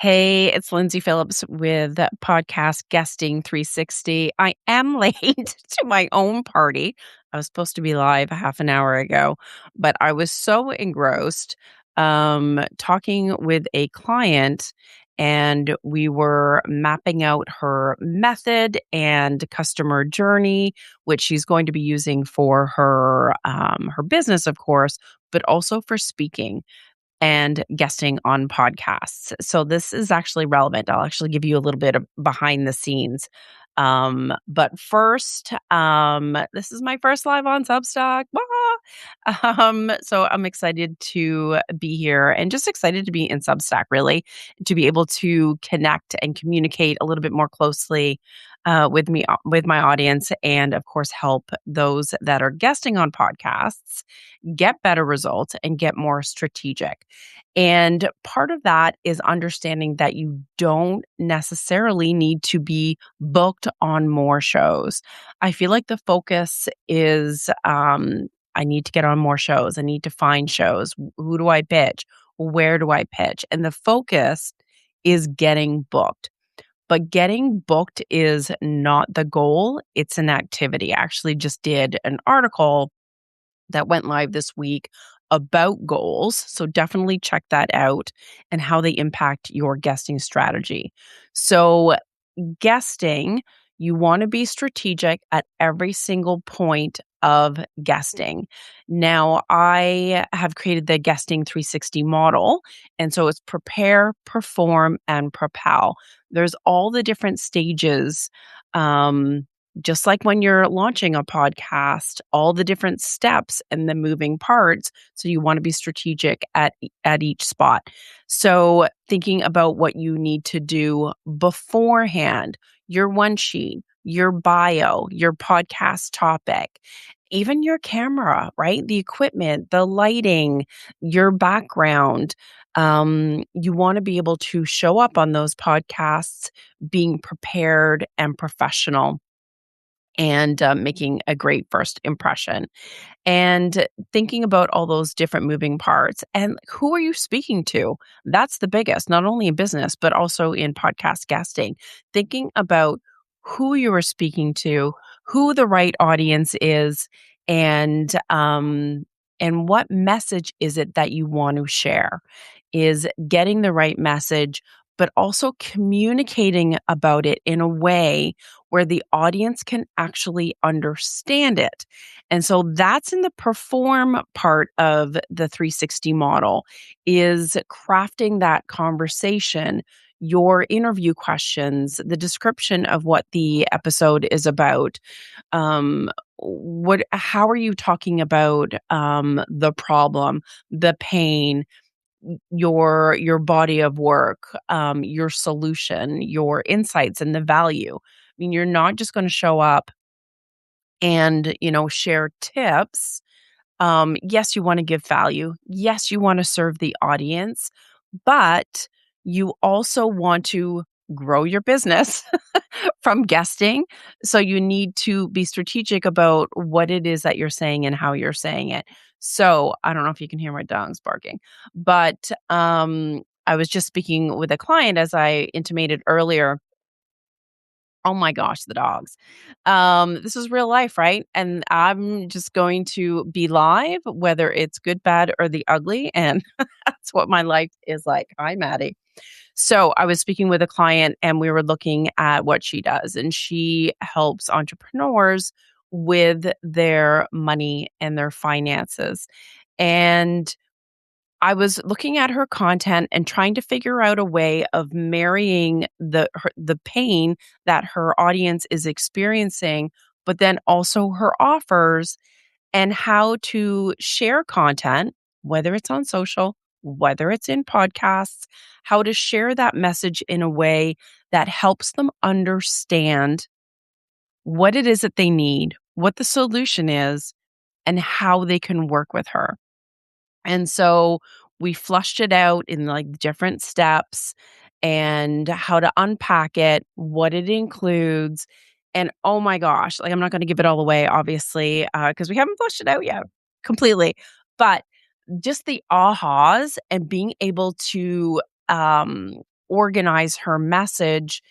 Hey, it's Lyndsay Phillips with podcast Guesting 360. I am late to my own party. I was supposed to be live a half an hour ago, but I was so engrossed talking with a client, and we were mapping out her method and customer journey, which she's going to be using for her business, of course, but also for speaking and guesting on podcasts. So this is actually relevant. I'll actually give you a little bit of behind the scenes. But first, this is my first live on Substack. Wah! So I'm excited to be here and just excited to be in Substack, really, to be able to connect and communicate a little bit more closely with my audience, and of course help those that are guesting on podcasts get better results and get more strategic. And part of that is understanding that you don't necessarily need to be booked on more shows. I feel like the focus is I need to get on more shows. I need to find shows. Who do I pitch? Where do I pitch? And the focus is getting booked. But getting booked is not the goal, it's an activity. I actually just did an article that went live this week about goals. So definitely check that out and how they impact your guesting strategy. So, guesting, you want to be strategic at every single point of guesting. Now, I have created the guesting 360 model. And so it's prepare, perform, and propel. There's all the different stages. Just like when you're launching a podcast, all the different steps and the moving parts. So you want to be strategic at each spot. So thinking about what you need to do beforehand, your one sheet, your bio, your podcast topic, even your camera, right? The equipment, the lighting, your background. You want to be able to show up on those podcasts being prepared and professional and making a great first impression. And thinking about all those different moving parts and who are you speaking to? That's the biggest, not only in business, but also in podcast guesting. Thinking about who you are speaking to, who the right audience is, and what message is it that you want to share? Is getting the right message, but also communicating about it in a way where the audience can actually understand it. And so that's in the perform part of the 360 model, is crafting that conversation, your interview questions, the description of what the episode is about. How are you talking about the problem, the pain, your body of work, your solution, your insights and the value? I mean, you're not just going to show up and, share tips. Yes, you want to give value. Yes, you want to serve the audience, but you also want to grow your business from guesting. So you need to be strategic about what it is that you're saying and how you're saying it. So I don't know if you can hear my dogs barking, but I was just speaking with a client, as I intimated earlier. Oh my gosh, the dogs. This is real life, right? And I'm just going to be live, whether it's good, bad, or the ugly. And that's what my life is like. Hi, Maddie. So I was speaking with a client and we were looking at what she does, and she helps entrepreneurs with their money and their finances. And I was looking at her content and trying to figure out a way of marrying the pain that her audience is experiencing, but then also her offers, and how to share content, whether it's on social, whether it's in podcasts, how to share that message in a way that helps them understand what it is that they need, what the solution is, and how they can work with her. And so we flushed it out in like different steps and how to unpack it, what it includes. And oh my gosh, like I'm not going to give it all away, obviously, because we haven't flushed it out yet completely. But just the ahas and being able to organize her message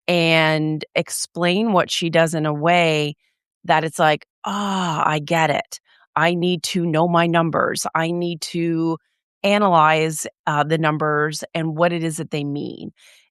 and explain what she does in a way that it's like, "Ah, I get it. I need to know my numbers. I need to analyze, the numbers and what it is that they mean.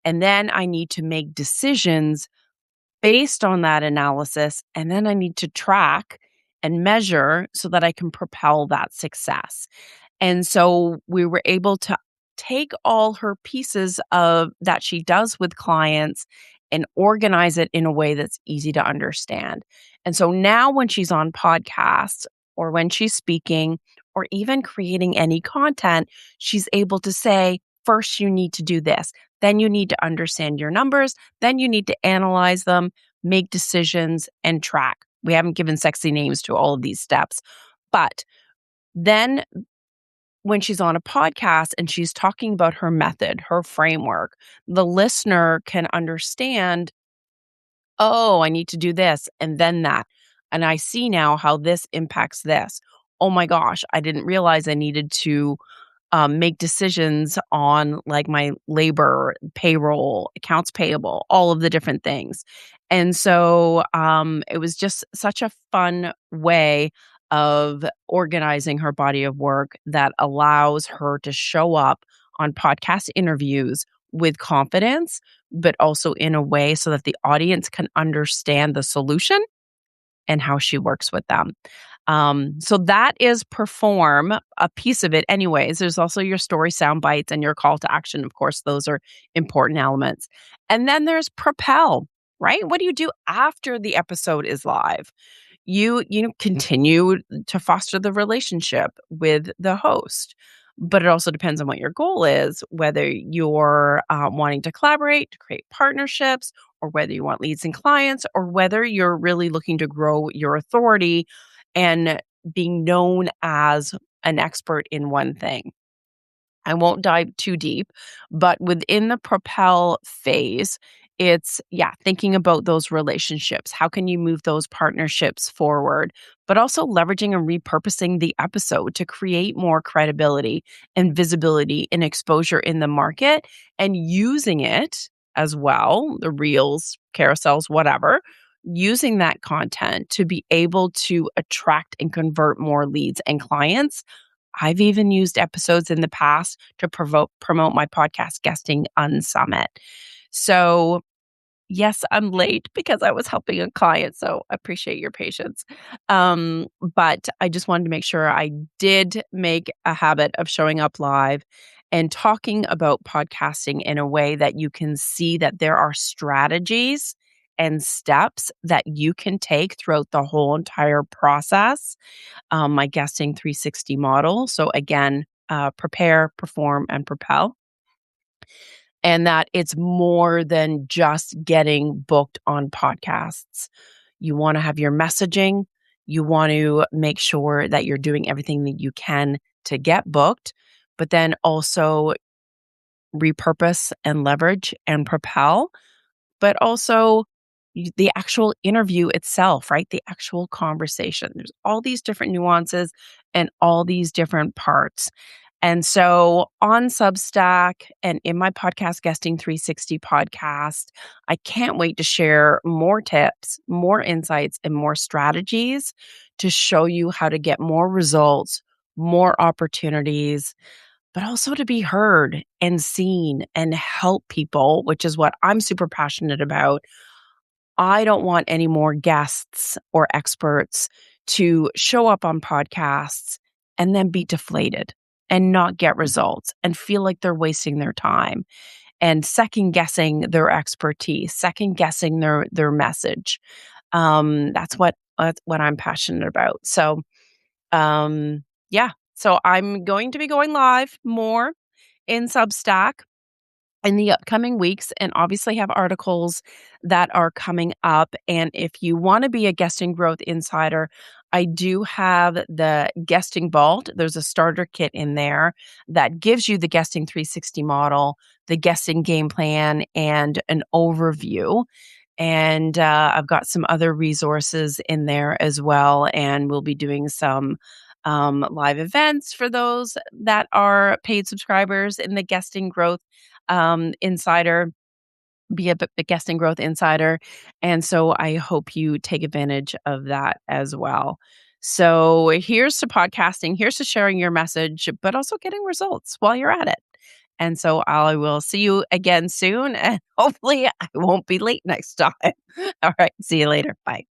And then I need to make decisions based on that analysis, and then I need to track and measure so that I can propel that success." And so we were able to take all her pieces of that she does with clients and organize it in a way that's easy to understand. And so now when she's on podcasts or when she's speaking or even creating any content, she's able to say, first, you need to do this. Then you need to understand your numbers. Then you need to analyze them, make decisions, and track. We haven't given sexy names to all of these steps. But then when she's on a podcast and she's talking about her method, her framework, the listener can understand, oh, I need to do this and then that. And I see now how this impacts this. Oh my gosh, I didn't realize I needed to make decisions on like my labor, payroll, accounts payable, all of the different things. And so it was just such a fun way of organizing her body of work that allows her to show up on podcast interviews with confidence, but also in a way so that the audience can understand the solution and how she works with them. So that is perform, a piece of it anyways. There's also your story sound bites and your call to action. Of course, those are important elements. And then there's propel, right? What do you do after the episode is live? You continue to foster the relationship with the host. But it also depends on what your goal is, whether you're wanting to collaborate, to create partnerships, or whether you want leads and clients, or whether you're really looking to grow your authority and being known as an expert in one thing. I won't dive too deep, but within the propel phase, it's, yeah, thinking about those relationships. How can you move those partnerships forward? But also leveraging and repurposing the episode to create more credibility and visibility and exposure in the market and using it as well, the reels, carousels, whatever, using that content to be able to attract and convert more leads and clients. I've even used episodes in the past to promote my podcast guesting unsummit. So, yes, I'm late because I was helping a client, so I appreciate your patience. But I just wanted to make sure I did make a habit of showing up live and talking about podcasting in a way that you can see that there are strategies and steps that you can take throughout the whole entire process, my guesting 360 model. So again, prepare, perform, and propel. And that it's more than just getting booked on podcasts. You want to have your messaging. You want to make sure that you're doing everything that you can to get booked, but then also repurpose and leverage and propel, but also the actual interview itself, right? The actual conversation. There's all these different nuances and all these different parts. And so on Substack and in my podcast, Guesting 360 podcast, I can't wait to share more tips, more insights, and more strategies to show you how to get more results, more opportunities, but also to be heard and seen and help people, which is what I'm super passionate about. I don't want any more guests or experts to show up on podcasts and then be deflated and not get results and feel like they're wasting their time and second guessing their expertise, second guessing their message. That's what I'm passionate about. So, yeah. So I'm going to be going live more in Substack in the upcoming weeks and obviously have articles that are coming up. And if you want to be a guesting growth insider, I do have the guesting vault. There's a starter kit in there that gives you the guesting 360 model, the guesting game plan, and an overview. And I've got some other resources in there as well. And we'll be doing some live events for those that are paid subscribers in the Guesting Growth Insider be a guest and growth insider. And so I hope you take advantage of that as well. So here's to podcasting, here's to sharing your message, but also getting results while you're at it. And so I will see you again soon. And hopefully I won't be late next time. All right. See you later. Bye.